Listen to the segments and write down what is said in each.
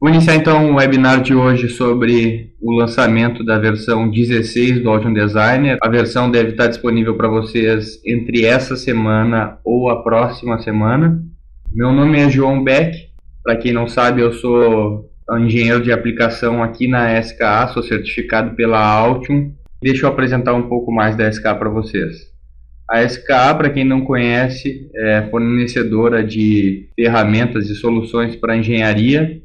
Vou iniciar então o webinar de hoje sobre o lançamento da versão 16 do Altium Designer. A versão deve estar disponível para vocês entre essa semana ou a próxima semana. Meu nome é João Beck. Para quem não sabe, eu sou engenheiro de aplicação aqui na SKA, sou certificado pela Altium. Deixa eu apresentar um pouco mais da SKA para vocês. A SKA, para quem não conhece, é fornecedora de ferramentas e soluções para engenharia.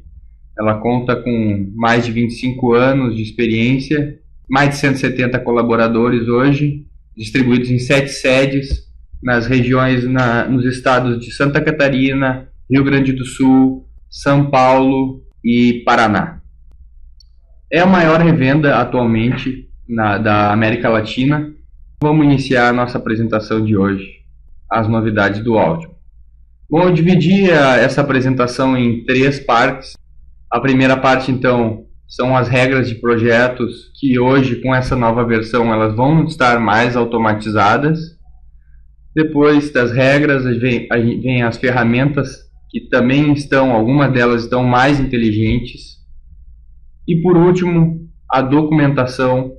Ela conta com mais de 25 anos de experiência, mais de 170 colaboradores hoje, distribuídos em 7 sedes nas regiões, nos estados de Santa Catarina, Rio Grande do Sul, São Paulo e Paraná. É a maior revenda atualmente da América Latina. Vamos iniciar a nossa apresentação de hoje, as novidades do Altium. Bom, eu dividi essa apresentação em 3 partes. A primeira parte, então, são as regras de projetos que hoje, com essa nova versão, elas vão estar mais automatizadas. Depois das regras, vem as ferramentas que também algumas delas estão mais inteligentes. E por último, a documentação,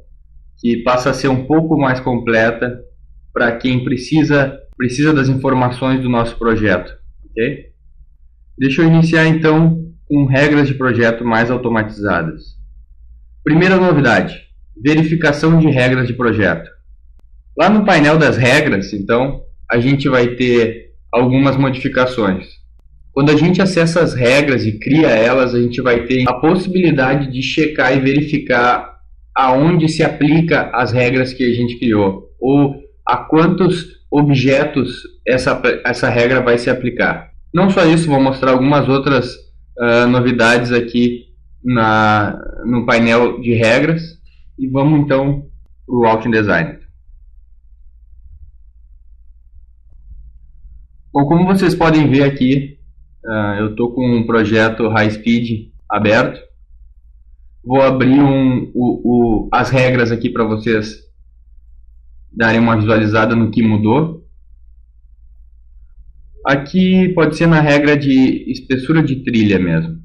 que passa a ser um pouco mais completa para quem precisa das informações do nosso projeto. Okay? Deixa eu iniciar então com regras de projeto mais automatizadas. Primeira novidade, verificação de regras de projeto. Lá no painel das regras, então, a gente vai ter algumas modificações. Quando a gente acessa as regras e cria elas, a gente vai ter a possibilidade de checar e verificar aonde se aplica as regras que a gente criou, ou a quantos objetos essa regra vai se aplicar. Não só isso, vou mostrar algumas outras novidades aqui no painel de regras e vamos então para o Altium Designer. Bom, como vocês podem ver aqui, eu estou com um projeto High Speed aberto. Vou abrir as regras aqui para vocês darem uma visualizada no que mudou. Aqui pode ser na regra de espessura de trilha mesmo.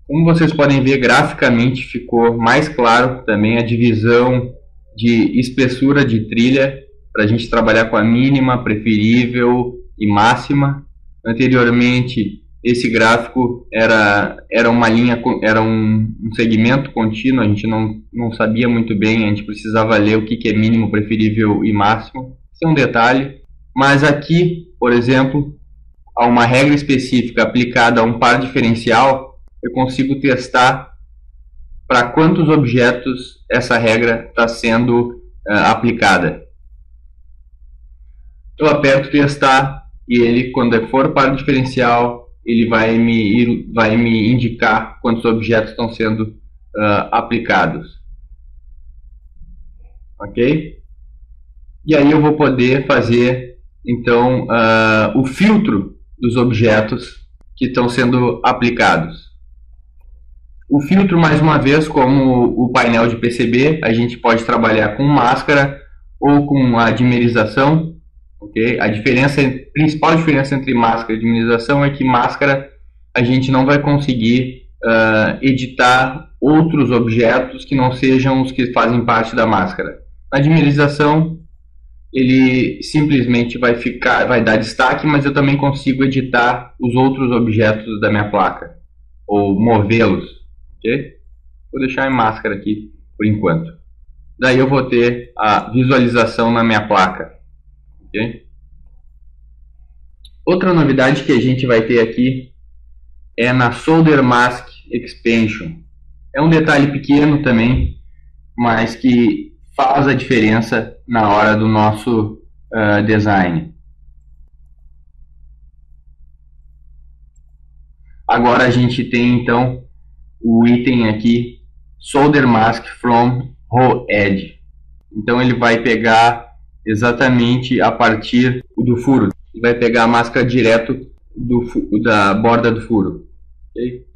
Como vocês podem ver, graficamente ficou mais claro também a divisão de espessura de trilha para a gente trabalhar com a mínima, preferível e máxima. Anteriormente, esse gráfico era uma linha, era um segmento contínuo, a gente não sabia muito bem, a gente precisava ler o que é mínimo, preferível e máximo. Esse é um detalhe. Mas aqui, por exemplo, a uma regra específica aplicada a um par diferencial, eu consigo testar para quantos objetos essa regra está sendo aplicada. Eu aperto testar e ele, quando for par diferencial, ele vai me indicar quantos objetos estão sendo aplicados. Ok? E aí eu vou poder fazer então o filtro dos objetos que estão sendo aplicados. O filtro, mais uma vez, como o painel de PCB, a gente pode trabalhar com máscara ou com a dimerização. Okay? A principal diferença entre máscara e dimerização é que máscara a gente não vai conseguir editar outros objetos que não sejam os que fazem parte da máscara. Na dimerização, ele simplesmente vai dar destaque, mas eu também consigo editar os outros objetos da minha placa, ou movê-los. Okay? Vou deixar em máscara aqui por enquanto. Daí eu vou ter a visualização na minha placa. Okay? Outra novidade que a gente vai ter aqui é na Solder Mask Expansion. É um detalhe pequeno também, mas que faz a diferença na hora do nosso design. Agora a gente tem então o item aqui, Solder Mask from Raw Edge. Então ele vai pegar exatamente a partir do furo. Ele vai pegar a máscara direto da borda do furo. Okay?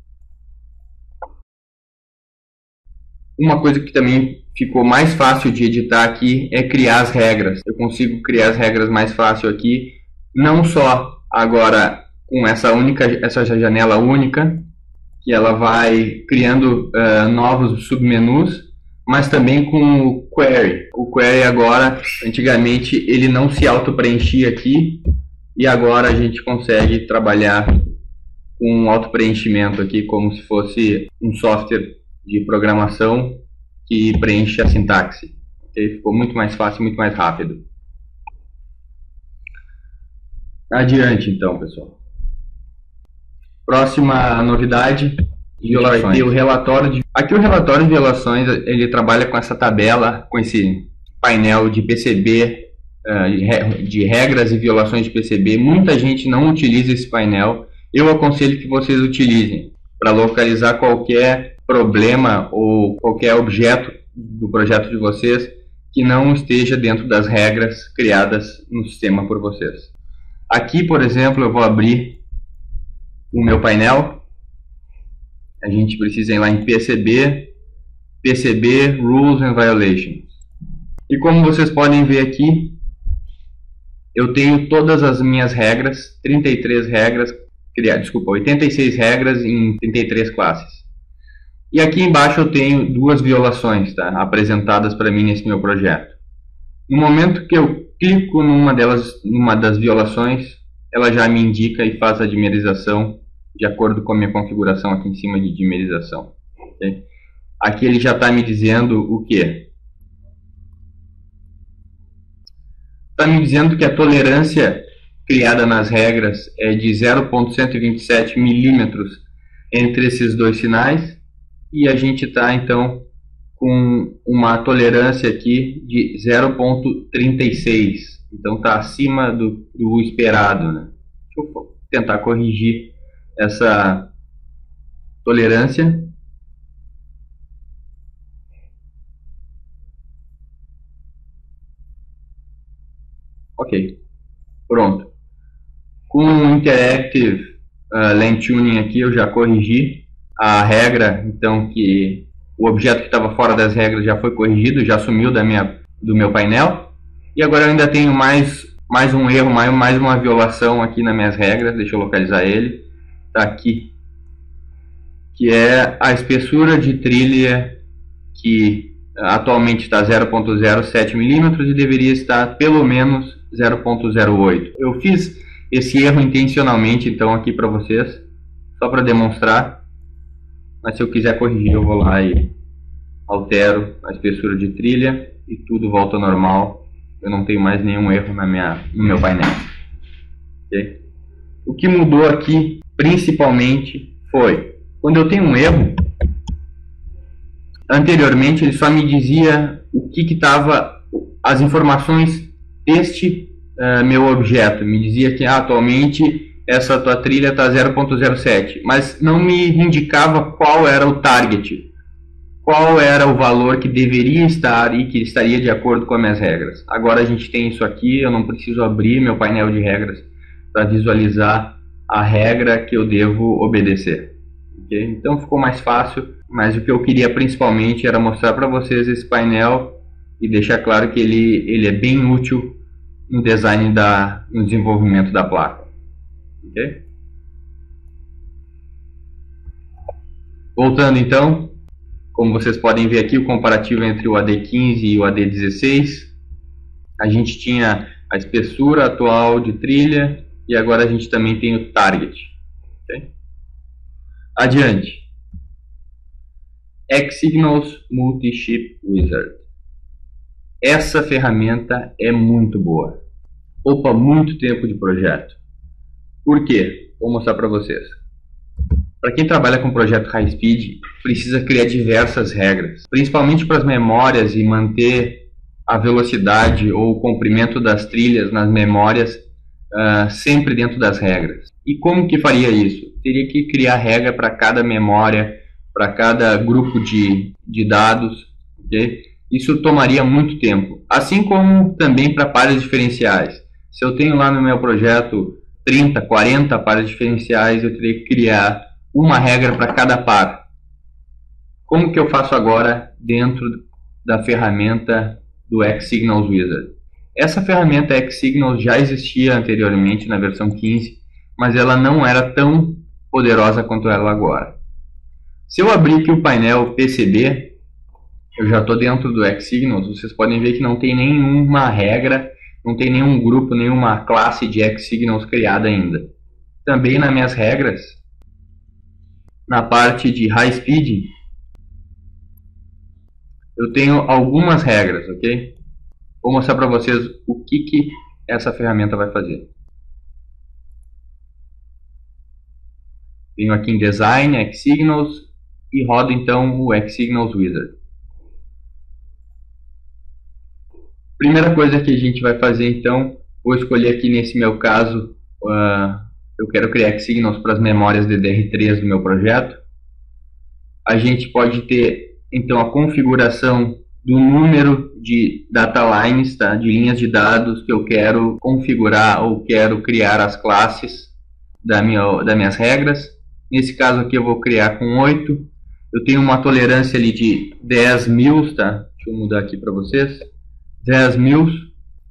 Uma coisa que também ficou mais fácil de editar aqui é criar as regras. Eu consigo criar as regras mais fácil aqui, não só agora com essa janela única, que ela vai criando novos submenus, mas também com o query. O query agora, antigamente, ele não se auto-preenchia aqui, e agora a gente consegue trabalhar com um auto-preenchimento aqui, como se fosse um software de programação que preenche a sintaxe. Okay? Ficou muito mais fácil, muito mais rápido. Adiante, então, pessoal. Próxima novidade, violações. Vai ter o relatório de... Aqui o relatório de violações, ele trabalha com essa tabela, com esse painel de PCB, de regras e violações de PCB. Muita gente não utiliza esse painel. Eu aconselho que vocês utilizem para localizar qualquer problema ou qualquer objeto do projeto de vocês que não esteja dentro das regras criadas no sistema por vocês. Aqui, por exemplo, eu vou abrir o meu painel. A gente precisa ir lá em PCB, Rules and Violations. E como vocês podem ver aqui, eu tenho todas as minhas regras, 33 regras, 86 regras em 33 classes. E aqui embaixo eu tenho duas violações, tá, apresentadas para mim nesse meu projeto. No momento que eu clico numa das violações, ela já me indica e faz a dimerização de acordo com a minha configuração aqui em cima de dimerização. Okay? Aqui ele já está me dizendo o quê? Está me dizendo que a tolerância criada nas regras é de 0,127 milímetros entre esses dois sinais, e a gente está então com uma tolerância aqui de 0,36, então está acima do esperado, né? Deixa eu tentar corrigir essa tolerância. Ok, pronto. Com o Interactive Lane Tuning aqui eu já corrigi a regra, então que o objeto que estava fora das regras já foi corrigido, já sumiu do meu painel. E agora eu ainda tenho mais um erro, mais uma violação aqui nas minhas regras. Deixa eu localizar ele. Está aqui, que é a espessura de trilha, que atualmente está 0,07 milímetros e deveria estar pelo menos 0,08. Eu fiz esse erro intencionalmente, então, aqui para vocês, só para demonstrar. Mas se eu quiser corrigir, eu vou lá e altero a espessura de trilha e tudo volta ao normal. Eu não tenho mais nenhum erro no meu painel. Okay? O que mudou aqui, principalmente, foi quando eu tenho um erro. Anteriormente, ele só me dizia o que estava, as informações deste meu objeto. Me dizia que atualmente essa tua trilha está 0,07, mas não me indicava qual era o target, qual era o valor que deveria estar e que estaria de acordo com as minhas regras. Agora a gente tem isso aqui, eu não preciso abrir meu painel de regras para visualizar a regra que eu devo obedecer. Okay? Então ficou mais fácil, mas o que eu queria principalmente era mostrar para vocês esse painel e deixar claro que ele é bem útil no design, no desenvolvimento da placa. Okay? Voltando então, como vocês podem ver aqui o comparativo entre o AD15 e o AD16, a gente tinha a espessura atual de trilha e agora a gente também tem o target. Okay? Adiante. Xsignals Multi-Chip Wizard. Essa ferramenta é muito boa. Poupa muito tempo de projeto. Por quê? Vou mostrar para vocês. Para quem trabalha com projeto high speed, precisa criar diversas regras, principalmente para as memórias e manter a velocidade ou o comprimento das trilhas nas memórias sempre dentro das regras. E como que faria isso? Teria que criar regra para cada memória, para cada grupo de dados, okay? Isso tomaria muito tempo. Assim como também para pares diferenciais. Se eu tenho lá no meu projeto 30, 40 pares diferenciais, eu teria que criar uma regra para cada par. Como que eu faço agora dentro da ferramenta do Xsignals Wizard? Essa ferramenta Xsignals já existia anteriormente na versão 15, mas ela não era tão poderosa quanto ela agora. Se eu abrir aqui o painel PCB, eu já estou dentro do Xsignals. Vocês podem ver que não tem nenhuma regra, não tem nenhum grupo, nenhuma classe de Xsignals criada ainda. Também nas minhas regras, na parte de High Speed, eu tenho algumas regras, ok? Vou mostrar para vocês o que essa ferramenta vai fazer. Venho aqui em Design, Xsignals e rodo então o Xsignals Wizard. Primeira coisa que a gente vai fazer então, vou escolher aqui nesse meu caso, eu quero criar Xsignals para as memórias DDR3 do meu projeto. A gente pode ter então a configuração do número de data lines, tá? De linhas de dados que eu quero configurar ou quero criar as classes das minhas regras. Nesse caso aqui eu vou criar com 8. Eu tenho uma tolerância ali de 10.000, tá? Deixa eu mudar aqui para vocês. 10.000,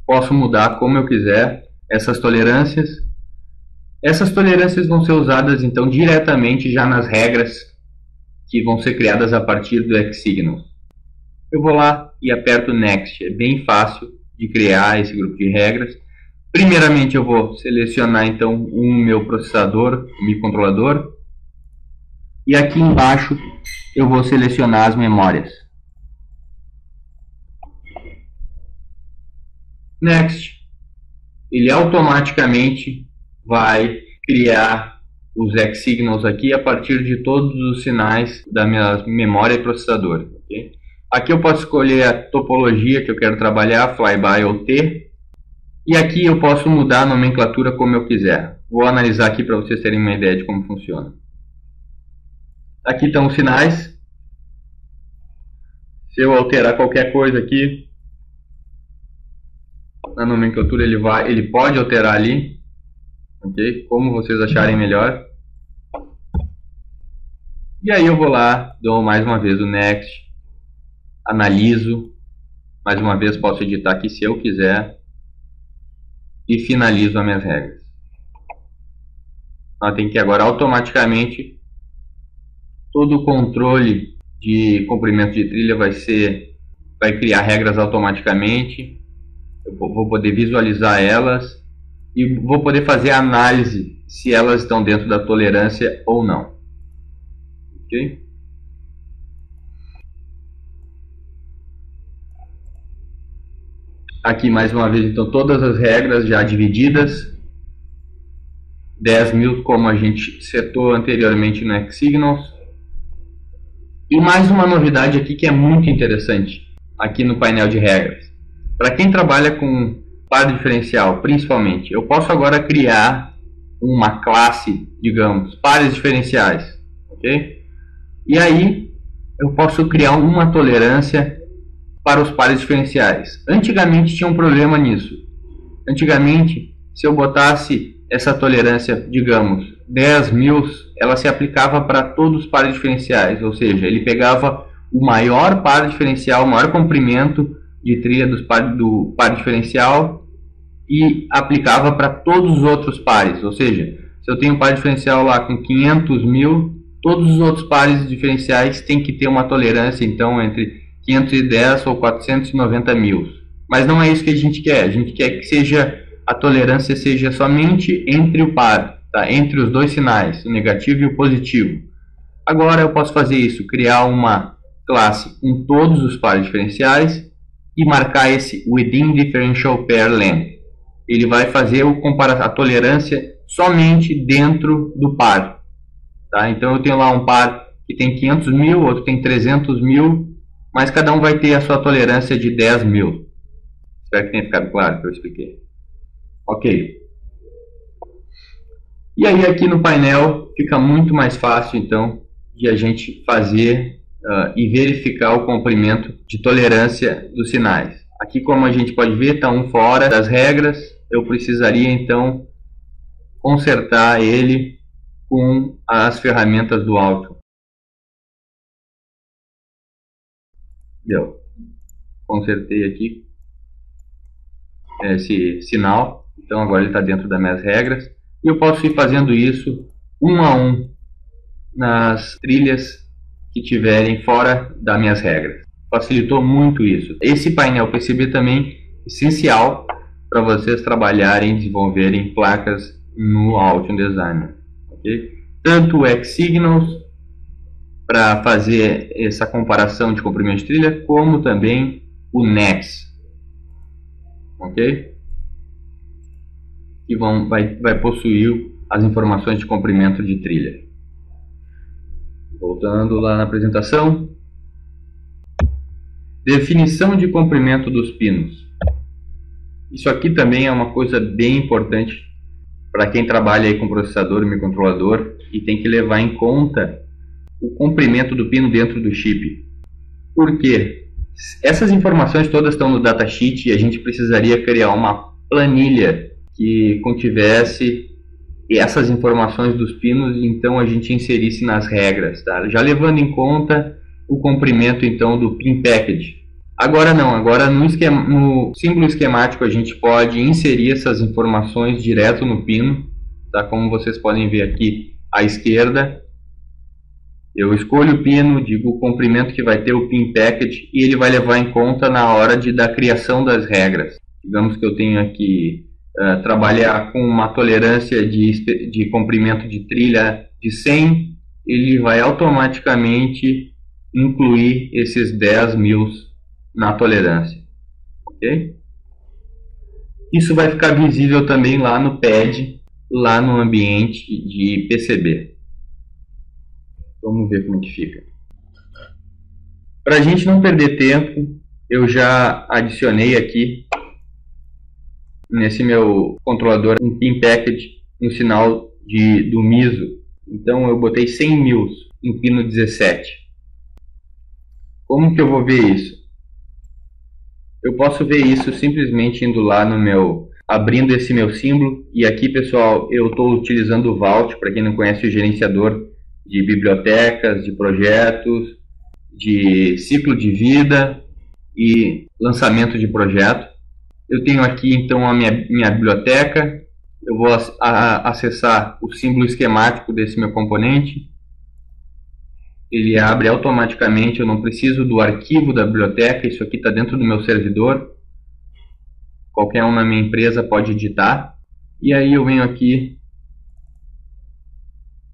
posso mudar como eu quiser essas tolerâncias. Essas tolerâncias vão ser usadas então diretamente já nas regras que vão ser criadas a partir do Xsignals. Eu vou lá e aperto Next. É bem fácil de criar esse grupo de regras. Primeiramente eu vou selecionar então o meu processador, o microcontrolador. E aqui embaixo eu vou selecionar as memórias. Next. Ele automaticamente vai criar os Xsignals aqui a partir de todos os sinais da minha memória e processador. Okay? Aqui eu posso escolher a topologia que eu quero trabalhar, Flyby ou T. E aqui eu posso mudar a nomenclatura como eu quiser. Vou analisar aqui para vocês terem uma ideia de como funciona. Aqui estão os sinais. Se eu alterar qualquer coisa aqui, na nomenclatura ele pode alterar ali. Ok? Como vocês acharem melhor. E aí eu vou lá, dou mais uma vez o Next, analiso, mais uma vez posso editar aqui se eu quiser e finalizo as minhas regras. Tem que agora automaticamente todo o controle de comprimento de trilha vai criar regras automaticamente. Eu vou poder visualizar elas e vou poder fazer a análise se elas estão dentro da tolerância ou não. Ok? Aqui mais uma vez então todas as regras já divididas. 10.000 como a gente setou anteriormente no Xsignals. E mais uma novidade aqui que é muito interessante aqui no painel de regras. Para quem trabalha com par diferencial, principalmente, eu posso agora criar uma classe, digamos, pares diferenciais, ok? E aí eu posso criar uma tolerância para os pares diferenciais. Antigamente tinha um problema nisso. Antigamente, se eu botasse essa tolerância, digamos, 10.000, ela se aplicava para todos os pares diferenciais, ou seja, ele pegava o maior par diferencial, o maior comprimento de trilha do par diferencial e aplicava para todos os outros pares, ou seja, se eu tenho um par diferencial lá com 500.000, todos os outros pares diferenciais têm que ter uma tolerância então entre 510 ou 490.000. Mas não é isso que a gente quer que a tolerância seja somente entre o par, tá? Entre os dois sinais, o negativo e o positivo. Agora eu posso fazer isso, criar uma classe com todos os pares diferenciais e marcar esse within differential pair length. Ele vai fazer a tolerância somente dentro do par. Tá? Então eu tenho lá um par que tem 500.000, outro tem 300.000, mas cada um vai ter a sua tolerância de 10.000. Espero que tenha ficado claro o que eu expliquei. Ok. E aí aqui no painel fica muito mais fácil então de a gente fazer e verificar o comprimento de tolerância dos sinais. Aqui, como a gente pode ver, está um fora das regras. Eu precisaria então consertar ele com as ferramentas do Altium. Deu. Consertei aqui esse sinal. Então agora ele está dentro das minhas regras. E eu posso ir fazendo isso um a um nas trilhas que tiverem fora das minhas regras. Facilitou muito isso. Esse painel PCB também é essencial para vocês trabalharem e desenvolverem placas no Altium Designer. Okay? Tanto o X-Signals para fazer essa comparação de comprimento de trilha, como também o NEX. Ok? Que vai possuir as informações de comprimento de trilha. Voltando lá na apresentação. Definição de comprimento dos pinos. Isso aqui também é uma coisa bem importante para quem trabalha aí com processador e microcontrolador e tem que levar em conta o comprimento do pino dentro do chip. Por quê? Essas informações todas estão no datasheet e a gente precisaria criar uma planilha que contivesse essas informações dos pinos e então a gente inserisse nas regras, tá? Já levando em conta o comprimento então do pin package. Agora não, agora no símbolo esquemático a gente pode inserir essas informações direto no pino, tá? Como vocês podem ver aqui à esquerda, eu escolho o pino, digo o comprimento que vai ter o pin package e ele vai levar em conta na hora da criação das regras. Digamos que eu tenho aqui trabalhar com uma tolerância de comprimento de trilha de 100, ele vai automaticamente incluir esses 10 mils na tolerância. Ok? Isso vai ficar visível também lá no pad, lá no ambiente de PCB. Vamos ver como é que fica. Para a gente não perder tempo, eu já adicionei aqui nesse meu controlador um pin package no sinal do MISO. Então eu botei 100 mils em pino 17. Como que eu vou ver isso? Eu posso ver isso simplesmente indo lá abrindo esse meu símbolo. E aqui, pessoal, eu estou utilizando o Vault, para quem não conhece, o gerenciador de bibliotecas, de projetos, de ciclo de vida e lançamento de projeto. Eu tenho aqui então a minha biblioteca, eu vou acessar o símbolo esquemático desse meu componente, ele abre automaticamente, eu não preciso do arquivo da biblioteca, isso aqui está dentro do meu servidor, qualquer um na minha empresa pode editar, e aí eu venho aqui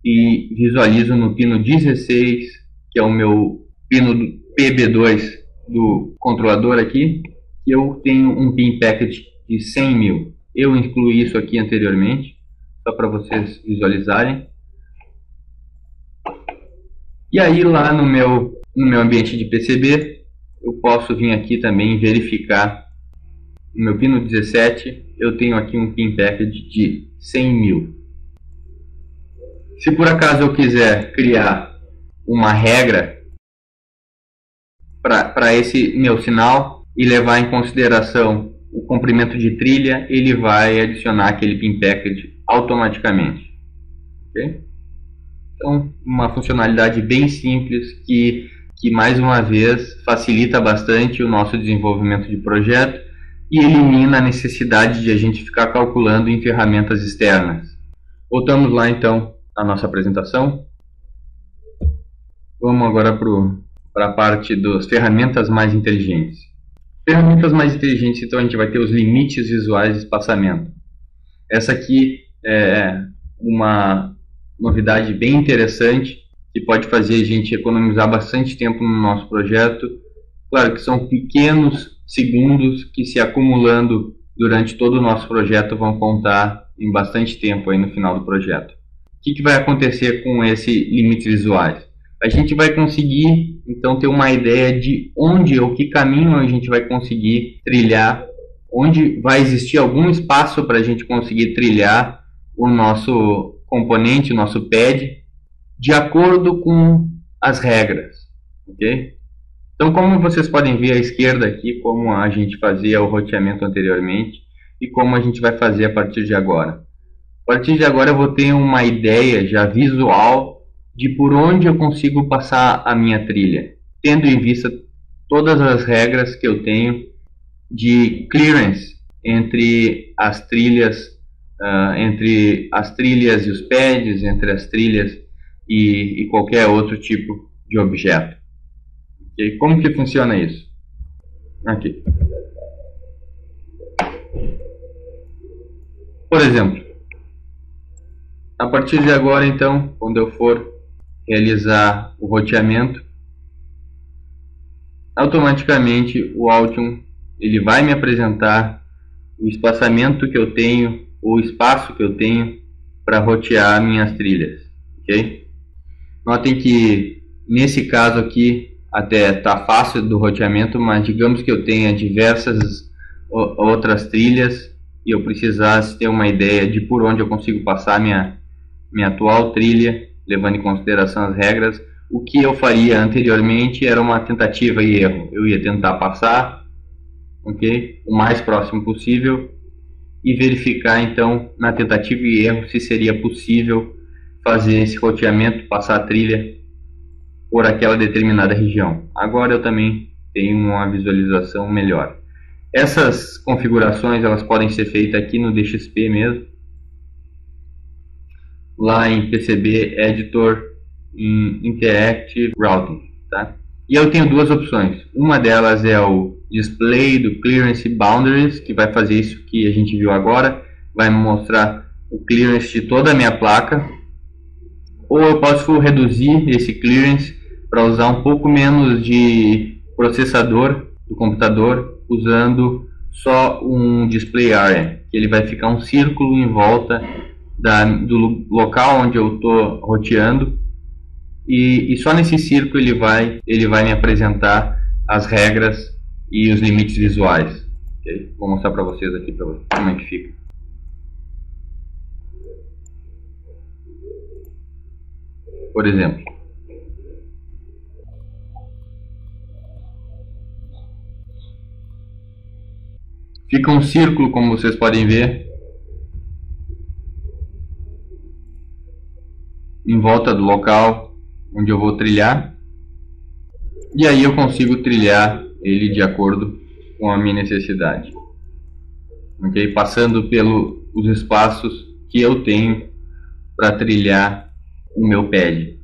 e visualizo no pino 16, que é o meu pino PB2 do controlador aqui, que eu tenho um pin package de 100 mil. Eu incluí isso aqui anteriormente, só para vocês visualizarem. E aí lá no meu ambiente de PCB, eu posso vir aqui também verificar no meu pino 17, eu tenho aqui um pin package de 100 mil. Se por acaso eu quiser criar uma regra para esse meu sinal e levar em consideração o comprimento de trilha, ele vai adicionar aquele pin package automaticamente. Okay? Então, uma funcionalidade bem simples que mais uma vez facilita bastante o nosso desenvolvimento de projeto e elimina a necessidade de a gente ficar calculando em ferramentas externas. Voltamos lá então à nossa apresentação. Vamos agora para a parte das ferramentas mais inteligentes. Ferramentas mais inteligentes, então a gente vai ter os limites visuais de espaçamento. Essa aqui é uma novidade bem interessante que pode fazer a gente economizar bastante tempo no nosso projeto. Claro que são pequenos segundos que, se acumulando durante todo o nosso projeto, vão contar em bastante tempo aí no final do projeto. O que vai acontecer com esse limites visuais? A gente vai conseguir então ter uma ideia de onde ou que caminho a gente vai conseguir trilhar, onde vai existir algum espaço para a gente conseguir trilhar o nosso componente, o nosso pad, de acordo com as regras, ok? Então, como vocês podem ver à esquerda aqui, como a gente fazia o roteamento anteriormente e como a gente vai fazer a partir de agora. A partir de agora eu vou ter uma ideia já visual de por onde eu consigo passar a minha trilha, tendo em vista todas as regras que eu tenho de clearance entre as trilhas e os pads, entre as trilhas e qualquer outro tipo de de objeto. Okay? Como que funciona isso? Aqui. Por exemplo, a partir de agora, então, quando eu for realizar o roteamento, automaticamente o Altium ele vai me apresentar o espaçamento que eu tenho, ou o espaço que eu tenho para rotear minhas trilhas, ok? Notem que nesse caso aqui até está fácil do roteamento, mas digamos que eu tenha diversas outras trilhas e eu precisasse ter uma ideia de por onde eu consigo passar minha atual trilha, levando em consideração as regras. O que eu faria anteriormente era uma tentativa e erro. Eu ia tentar passar, ok, o mais próximo possível e verificar então na tentativa e erro se seria possível fazer esse roteamento, passar a trilha por aquela determinada região. Agora eu também tenho uma visualização melhor. Essas configurações elas podem ser feitas aqui no DXP mesmo, lá em PCB Editor, em Interactive Routing, tá? E eu tenho duas opções. Uma delas é o display do Clearance Boundaries, que vai fazer isso que a gente viu agora, vai me mostrar o clearance de toda a minha placa. Ou eu posso reduzir esse clearance para usar um pouco menos de processador do computador, usando só um display area, que ele vai ficar um círculo em volta do local onde eu estou roteando, e só nesse círculo ele vai me apresentar as regras e os limites visuais. Okay? Vou mostrar para vocês aqui como é que fica. Por exemplo, fica um círculo, como vocês podem ver, em volta do local onde eu vou trilhar, e aí eu consigo trilhar ele de acordo com a minha necessidade, ok? Passando pelos espaços que eu tenho para trilhar o meu pad.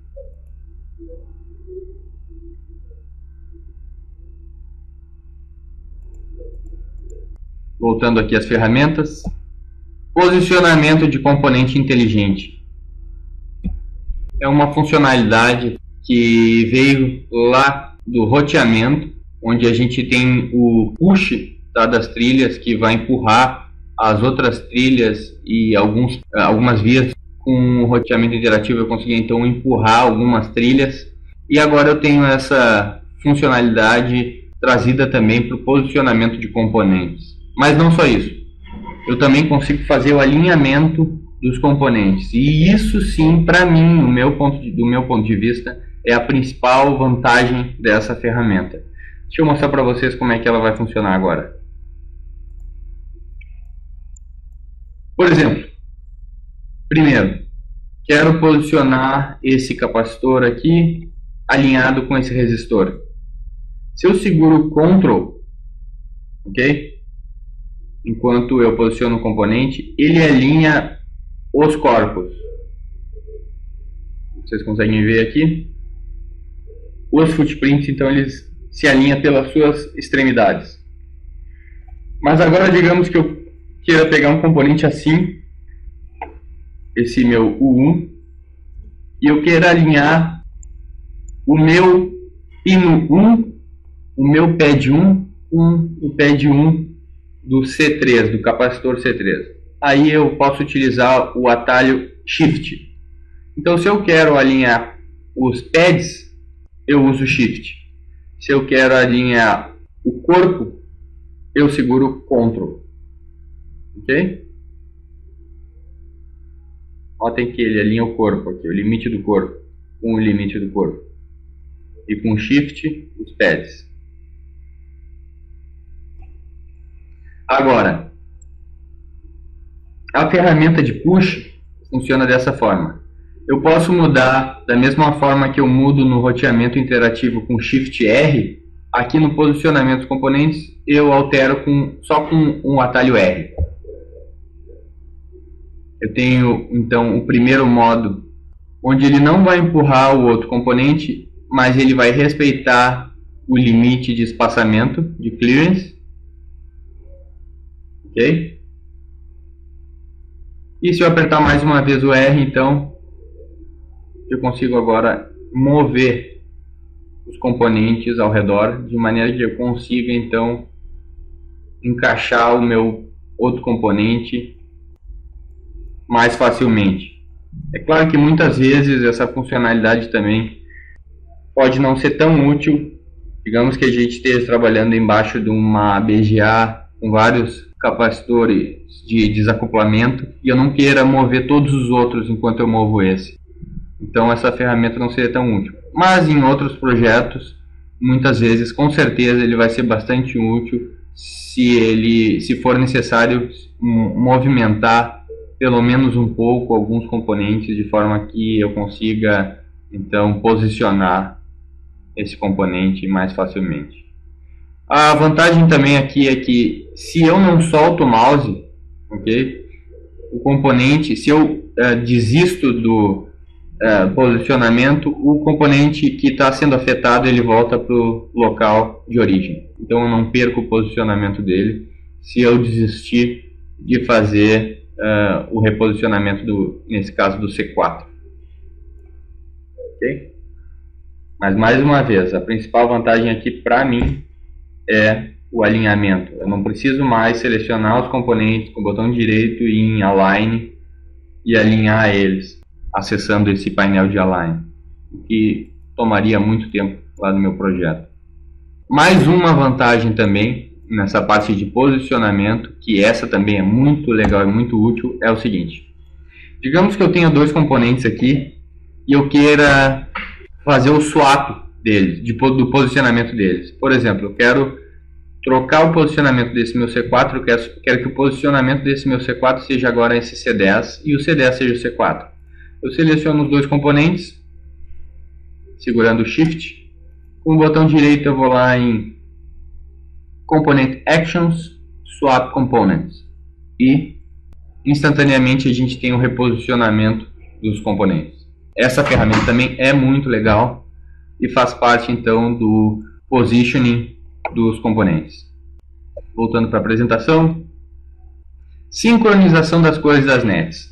Voltando aqui às ferramentas, posicionamento de componente inteligente. É uma funcionalidade que veio lá do roteamento, onde a gente tem o push, tá, das trilhas, que vai empurrar as outras trilhas e algumas vias. Com o roteamento interativo eu consegui então empurrar algumas trilhas, e agora eu tenho essa funcionalidade trazida também para o posicionamento de componentes. Mas não só isso, eu também consigo fazer o alinhamento dos componentes, e isso sim, para mim, do meu ponto de vista, é a principal vantagem dessa ferramenta. Deixa eu mostrar para vocês como é que ela vai funcionar agora. Por exemplo, primeiro, quero posicionar esse capacitor aqui alinhado com esse resistor. Se eu seguro Ctrl, ok? Enquanto eu posiciono o componente, ele alinha os corpos. Vocês conseguem ver aqui? Os footprints, então, eles se alinham pelas suas extremidades. Mas agora, digamos que eu queira pegar um componente assim, esse meu U1, e eu queira alinhar o meu pino 1, o meu pad 1, com o pad 1 do C3, do capacitor C3. Aí eu posso utilizar o atalho Shift. Então, se eu quero alinhar os pads, eu uso Shift. Se eu quero alinhar o corpo, eu seguro Ctrl. Ok? Notem que ele alinha o corpo aqui, o limite do corpo, com o limite do corpo. E com Shift, os pads. Agora, a ferramenta de push funciona dessa forma. Eu posso mudar da mesma forma que eu mudo no roteamento interativo com Shift R. Aqui no posicionamento dos componentes eu altero só com um atalho R. Eu tenho então o primeiro modo, onde ele não vai empurrar o outro componente, mas ele vai respeitar o limite de espaçamento de clearance, ok? E se eu apertar mais uma vez o R, então eu consigo agora mover os componentes ao redor, de maneira que eu consiga então encaixar o meu outro componente mais facilmente. É claro que muitas vezes essa funcionalidade também pode não ser tão útil. Digamos que a gente esteja trabalhando embaixo de uma BGA com vários capacitores de desacoplamento e eu não queira mover todos os outros enquanto eu movo esse. Então essa ferramenta não seria tão útil. Mas em outros projetos, muitas vezes, com certeza, ele vai ser bastante útil se for necessário movimentar pelo menos um pouco alguns componentes de forma que eu consiga então posicionar esse componente mais facilmente. A vantagem também aqui é que se eu não solto o mouse, ok, o componente, se eu desisto do posicionamento, o componente que está sendo afetado ele volta para o local de origem. Então eu não perco o posicionamento dele se eu desistir de fazer o reposicionamento nesse caso do C4. Ok? Mas mais uma vez, a principal vantagem aqui para mim é o alinhamento. Eu não preciso mais selecionar os componentes com o botão direito e ir em Align e alinhar eles, acessando esse painel de Align, o que tomaria muito tempo lá no meu projeto. Mais uma vantagem também nessa parte de posicionamento, que essa também é muito legal e muito útil, é o seguinte. Digamos que eu tenha dois componentes aqui e eu queira fazer o swap deles, do posicionamento deles. Por exemplo, eu quero trocar o posicionamento desse meu C4, eu quero que o posicionamento desse meu C4 seja agora esse C10 e o C10 seja o C4. Eu seleciono os dois componentes, segurando o Shift. Com o botão direito eu vou lá em Component Actions, Swap Components. E instantaneamente a gente tem o reposicionamento dos componentes. Essa ferramenta também é muito legal e faz parte então do positioning dos componentes. Voltando para a apresentação. Sincronização das cores das nets.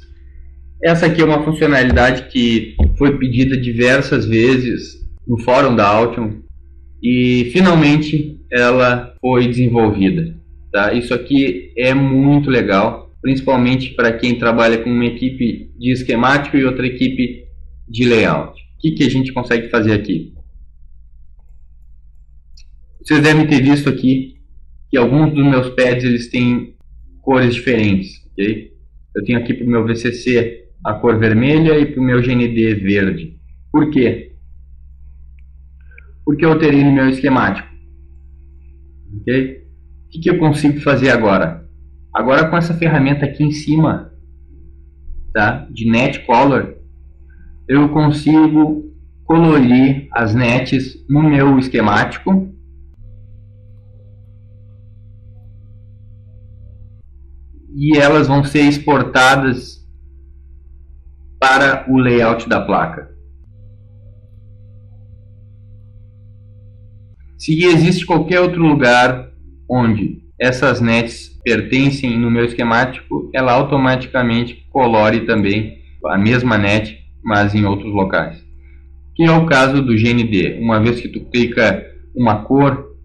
Essa aqui é uma funcionalidade que foi pedida diversas vezes no fórum da Altium e finalmente ela foi desenvolvida. Tá? Isso aqui é muito legal, principalmente para quem trabalha com uma equipe de esquemático e outra equipe de layout. O que a gente consegue fazer aqui? Vocês devem ter visto aqui que alguns dos meus pads eles têm cores diferentes. Okay? Eu tenho aqui para o meu VCC a cor vermelha e para o meu GND verde. Por quê? Porque eu alterei no meu esquemático. Okay? O que eu consigo fazer agora? Agora com essa ferramenta aqui em cima, tá? De Net Color, eu consigo colorir as nets no meu esquemático e elas vão ser exportadas para o layout da placa. Se existe qualquer outro lugar onde essas nets pertencem no meu esquemático, ela automaticamente colore também a mesma net, mas em outros locais. Que é o caso do GND. Uma vez que tu clica uma cor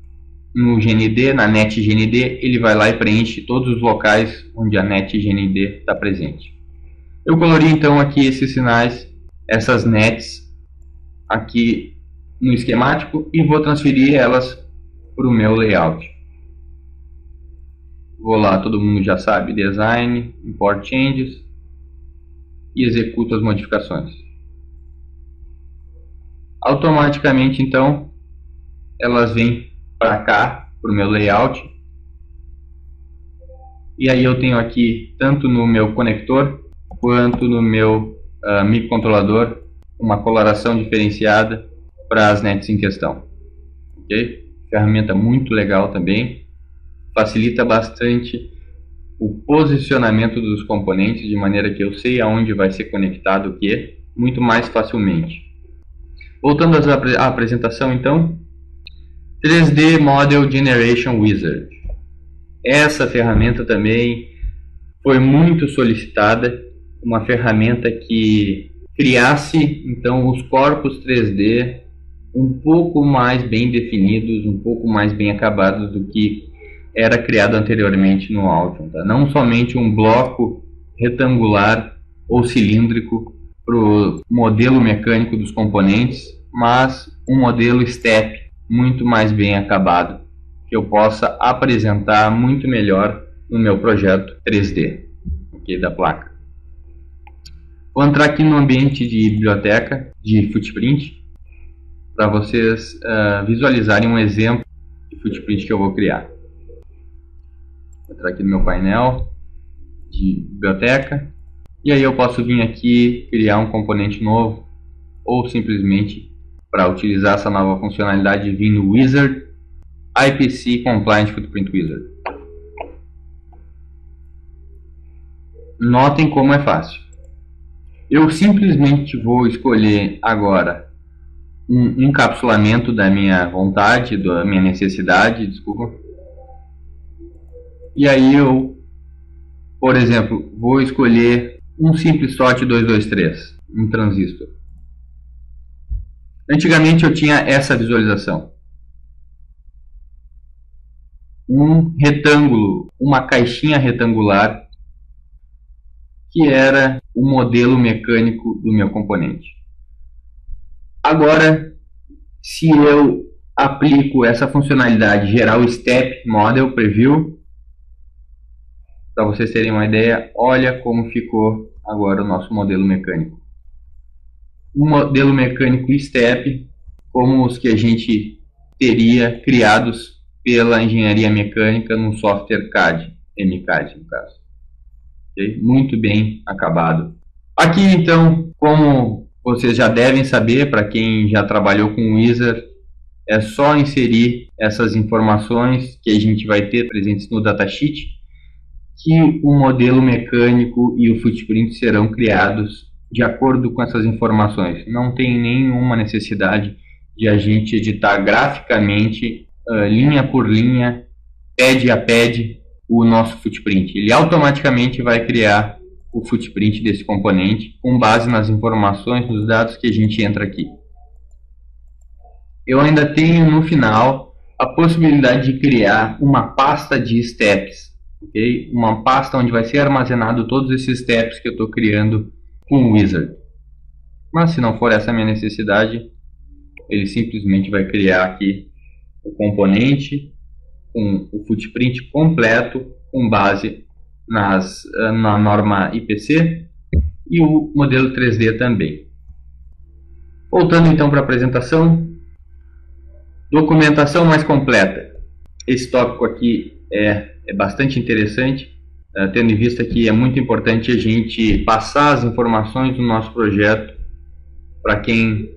no GND, na net GND, ele vai lá e preenche todos os locais onde a net GND está presente. Eu colori então aqui esses sinais, essas nets aqui no esquemático e vou transferir elas para o meu layout. Vou lá, todo mundo já sabe, Design, Import Changes e executo as modificações. Automaticamente então elas vêm para cá, para o meu layout. E aí eu tenho aqui, tanto no meu conector quanto no meu microcontrolador, uma coloração diferenciada para as nets em questão. Ok? Ferramenta muito legal também, facilita bastante o posicionamento dos componentes, de maneira que eu sei aonde vai ser conectado o que, muito mais facilmente. Voltando à apresentação, então, 3D Model Generation Wizard. Essa ferramenta também foi muito solicitada, uma ferramenta que criasse então os corpos 3D um pouco mais bem definidos, um pouco mais bem acabados do que era criado anteriormente no Altium. Tá? Não somente um bloco retangular ou cilíndrico para o modelo mecânico dos componentes, mas um modelo step muito mais bem acabado, que eu possa apresentar muito melhor no meu projeto 3D, okay, da placa. Vou entrar aqui no ambiente de biblioteca de footprint para vocês visualizarem um exemplo de footprint que eu vou criar. Vou entrar aqui no meu painel de biblioteca e aí eu posso vir aqui criar um componente novo ou simplesmente, para utilizar essa nova funcionalidade, vir no Wizard IPC Compliant Footprint Wizard. Notem como é fácil. Eu simplesmente vou escolher agora um encapsulamento da minha vontade, da minha necessidade, desculpa. E aí eu, por exemplo, vou escolher um simples SOT 223, um transistor. Antigamente eu tinha essa visualização. Um retângulo, uma caixinha retangular, que era o modelo mecânico do meu componente. Agora, se eu aplico essa funcionalidade gerar o Step Model Preview, para vocês terem uma ideia, olha como ficou agora o nosso modelo mecânico. Um modelo mecânico Step, como os que a gente teria criados pela engenharia mecânica no software CAD, MCAD no caso. Okay? Muito bem acabado. Aqui então, como vocês já devem saber, para quem já trabalhou com o Wizard, é só inserir essas informações que a gente vai ter presentes no datasheet, que o modelo mecânico e o footprint serão criados de acordo com essas informações. Não tem nenhuma necessidade de a gente editar graficamente, linha por linha, pad a pad, o nosso footprint. Ele automaticamente vai criar o footprint desse componente com base nas informações, nos dados que a gente entra aqui. Eu ainda tenho no final a possibilidade de criar uma pasta de steps, okay? Uma pasta onde vai ser armazenado todos esses steps que eu estou criando com o Wizard. Mas se não for essa a minha necessidade, ele simplesmente vai criar aqui o componente com o footprint completo com base na norma IPC e o modelo 3D também. Voltando então para a apresentação, documentação mais completa. Esse tópico aqui é bastante interessante, tendo em vista que é muito importante a gente passar as informações do nosso projeto para quem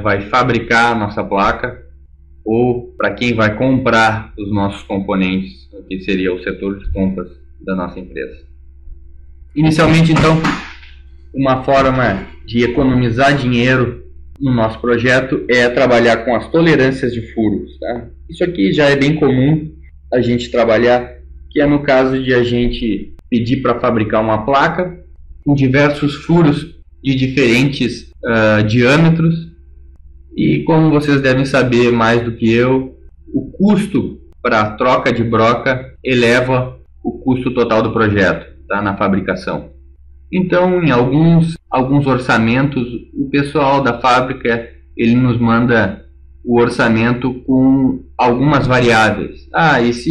vai fabricar a nossa placa ou para quem vai comprar os nossos componentes, que seria o setor de compras da nossa empresa. Inicialmente, então, uma forma de economizar dinheiro no nosso projeto é trabalhar com as tolerâncias de furos. Tá? Isso aqui já é bem comum a gente trabalhar, que é no caso de a gente pedir para fabricar uma placa com diversos furos de diferentes diâmetros. E como vocês devem saber mais do que eu, o custo para a troca de broca eleva o custo total do projeto, tá, na fabricação. Então, em alguns orçamentos, o pessoal da fábrica ele nos manda o orçamento com algumas variáveis. E se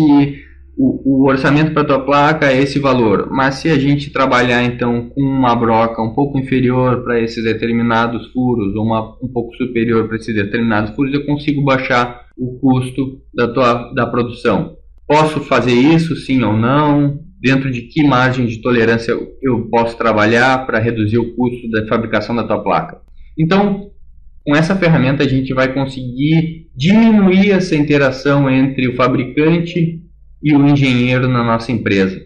o orçamento para a tua placa é esse valor, mas se a gente trabalhar então com uma broca um pouco inferior para esses determinados furos ou um pouco superior para esses determinados furos, eu consigo baixar o custo da produção. Posso fazer isso sim ou não? Dentro de que margem de tolerância eu posso trabalhar para reduzir o custo da fabricação da tua placa? Então, com essa ferramenta a gente vai conseguir diminuir essa interação entre o fabricante e o engenheiro na nossa empresa.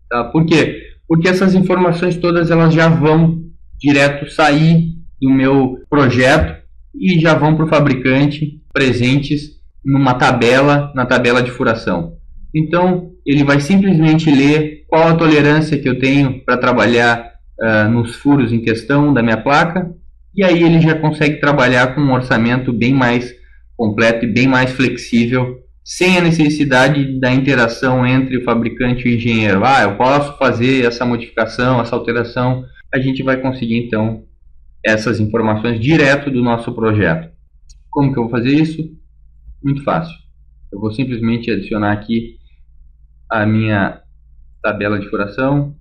Tá? Por quê? Porque essas informações todas elas já vão direto sair do meu projeto e já vão para o fabricante presentes numa tabela, na tabela de furação. Então ele vai simplesmente ler qual a tolerância que eu tenho para trabalhar nos furos em questão da minha placa, e aí ele já consegue trabalhar com um orçamento bem mais completo e bem mais flexível, sem a necessidade da interação entre o fabricante e o engenheiro. Eu posso fazer essa modificação, essa alteração. A gente vai conseguir então essas informações direto do nosso projeto. Como que eu vou fazer isso? Muito fácil. Eu vou simplesmente adicionar aqui a minha tabela de furação.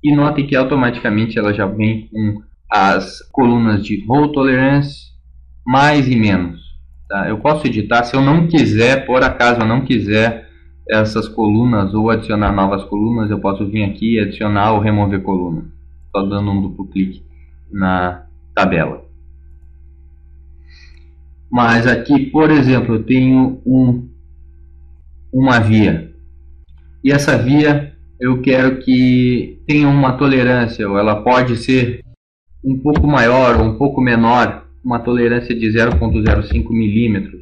E notem que automaticamente ela já vem com as colunas de Roll Tolerance, mais e menos. Tá? Eu posso editar, se eu não quiser, por acaso eu não quiser essas colunas ou adicionar novas colunas, eu posso vir aqui e adicionar ou remover coluna. Só dando um duplo clique na tabela. Mas aqui, por exemplo, eu tenho uma via. E essa via eu quero que tenha uma tolerância, ou ela pode ser um pouco maior ou um pouco menor, uma tolerância de 0,05 milímetros.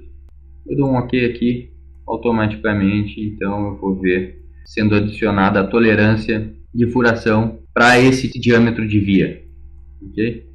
Eu dou um OK aqui automaticamente, então eu vou ver sendo adicionada a tolerância de furação para esse diâmetro de via. Okay?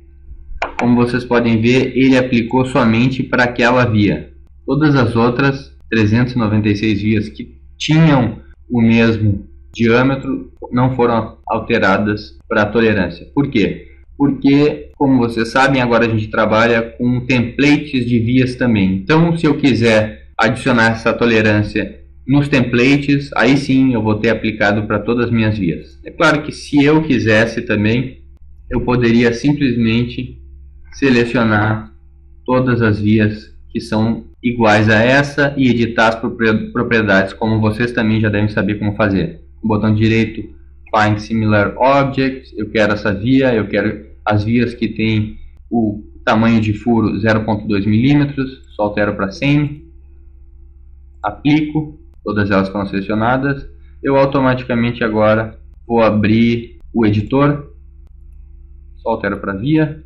Como vocês podem ver, ele aplicou somente para aquela via. Todas as outras 396 vias que tinham o mesmo diâmetro não foram alteradas para a tolerância. Por quê? Porque, como vocês sabem, agora a gente trabalha com templates de vias também. Então, se eu quiser adicionar essa tolerância nos templates, aí sim eu vou ter aplicado para todas as minhas vias. É claro que se eu quisesse também, eu poderia simplesmente selecionar todas as vias que são iguais a essa e editar as propriedades, como vocês também já devem saber como fazer. O botão direito, Find Similar Objects, eu quero essa via, eu quero as vias que tem o tamanho de furo 0,2 milímetros, só altero para 100, aplico, todas elas foram selecionadas. Eu automaticamente agora vou abrir o editor, só altero para via,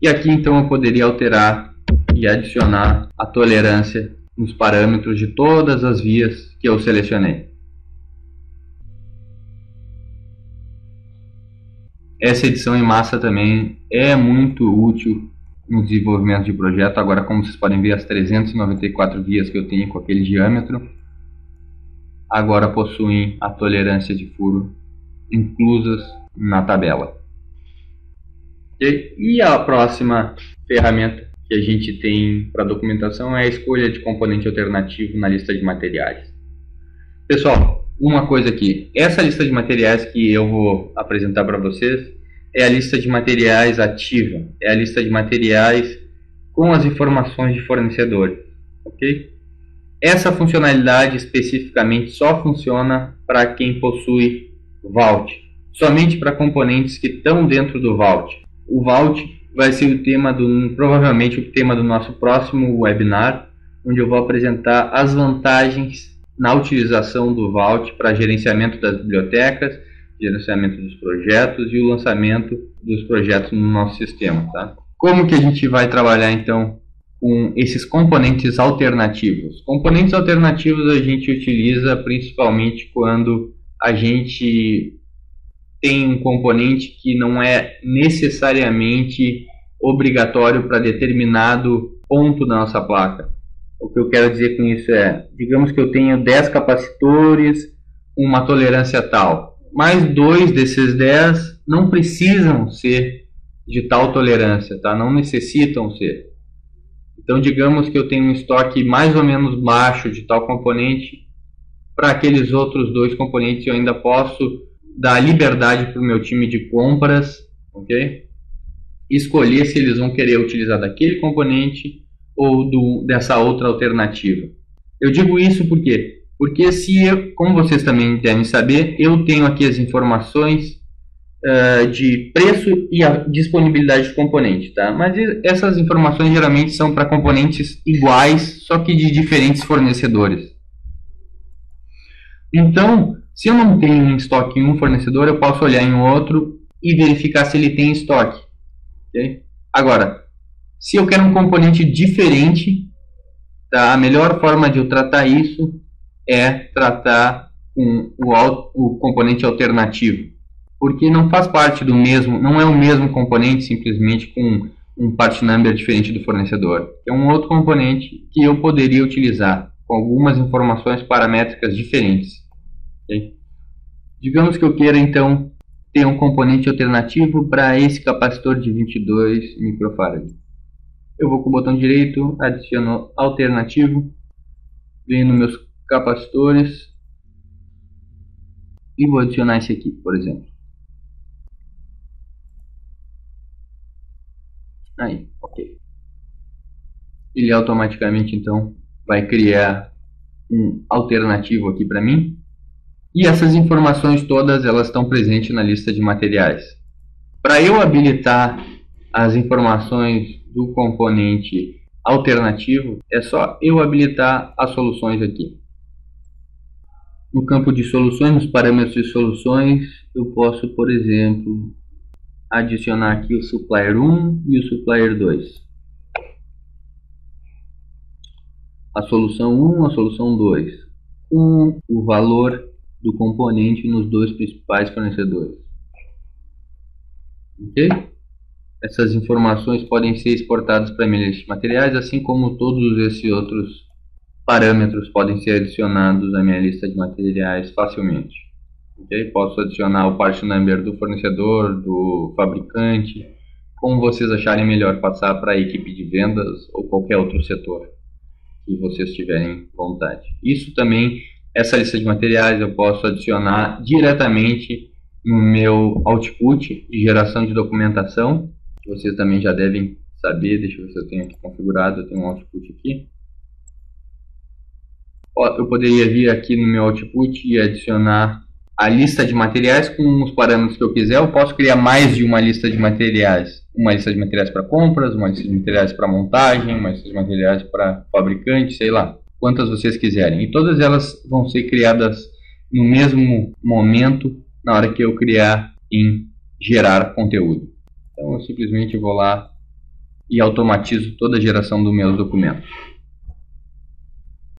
e aqui então eu poderia alterar e adicionar a tolerância nos parâmetros de todas as vias que eu selecionei. Essa edição em massa também é muito útil no desenvolvimento de projeto. Agora, como vocês podem ver, as 394 vias que eu tenho com aquele diâmetro agora possuem a tolerância de furo inclusas na tabela. E a próxima ferramenta que a gente tem para documentação é a escolha de componente alternativo na lista de materiais. Pessoal, uma coisa aqui, essa lista de materiais que eu vou apresentar para vocês é a lista de materiais ativa, é a lista de materiais com as informações de fornecedores, ok? Essa funcionalidade especificamente só funciona para quem possui Vault, somente para componentes que estão dentro do Vault. O Vault vai ser o tema provavelmente o tema do nosso próximo webinar, onde eu vou apresentar as vantagens na utilização do Vault para gerenciamento das bibliotecas, gerenciamento dos projetos e o lançamento dos projetos no nosso sistema. Tá? Como que a gente vai trabalhar então com esses componentes alternativos? Componentes alternativos a gente utiliza principalmente quando a gente tem um componente que não é necessariamente obrigatório para determinado ponto da nossa placa. O que eu quero dizer com isso é, digamos que eu tenho 10 capacitores, uma tolerância tal, mas 2 desses 10 não precisam ser de tal tolerância, tá? Não necessitam ser. Então, digamos que eu tenho um estoque mais ou menos baixo de tal componente, para aqueles outros 2 componentes eu ainda posso dar liberdade para o meu time de compras, ok? Escolher se eles vão querer utilizar daquele componente ou dessa outra alternativa. Eu digo isso por quê? Porque como vocês também devem saber, eu tenho aqui as informações de preço e a disponibilidade de componente, tá? Mas essas informações geralmente são para componentes iguais, só que de diferentes fornecedores. Então, Se eu não tenho em estoque em um fornecedor, eu posso olhar em outro e verificar se ele tem estoque. Okay? Agora, se eu quero um componente diferente, tá? A melhor forma de eu tratar isso é tratar com o componente alternativo, porque não faz parte do mesmo, não é o mesmo componente simplesmente com um part number diferente do fornecedor. É um outro componente que eu poderia utilizar com algumas informações paramétricas diferentes. Okay? Digamos que eu queira então ter um componente alternativo para esse capacitor de 22 microfarad. Eu vou com o botão direito, adiciono alternativo, venho nos meus capacitores e vou adicionar esse aqui, por exemplo. Aí, ok. Ele automaticamente então vai criar um alternativo aqui para mim. E essas informações todas elas estão presentes na lista de materiais. Para eu habilitar as informações do componente alternativo, é só eu habilitar as soluções aqui. No campo de soluções, nos parâmetros de soluções, eu posso, por exemplo, adicionar aqui o supplier 1 e o supplier 2. A solução 1, a solução 2, com o valor do componente nos dois principais fornecedores. Ok? Essas informações podem ser exportadas para a minha lista de materiais, assim como todos esses outros parâmetros podem ser adicionados à minha lista de materiais facilmente. Okay? Posso adicionar o part number do fornecedor, do fabricante, como vocês acharem melhor, passar para a equipe de vendas ou qualquer outro setor que vocês tiverem vontade. Isso também, essa lista de materiais eu posso adicionar diretamente no meu output de geração de documentação, que vocês também já devem saber. Deixa eu ver se eu tenho aqui configurado. Eu tenho um output aqui. Eu poderia vir aqui no meu output e adicionar a lista de materiais com os parâmetros que eu quiser. Eu posso criar mais de uma lista de materiais. Uma lista de materiais para compras, uma lista de materiais para montagem, uma lista de materiais para fabricante, sei lá, quantas vocês quiserem. E todas elas vão ser criadas no mesmo momento, na hora que eu criar em gerar conteúdo. Então eu simplesmente vou lá e automatizo toda a geração dos meus documentos.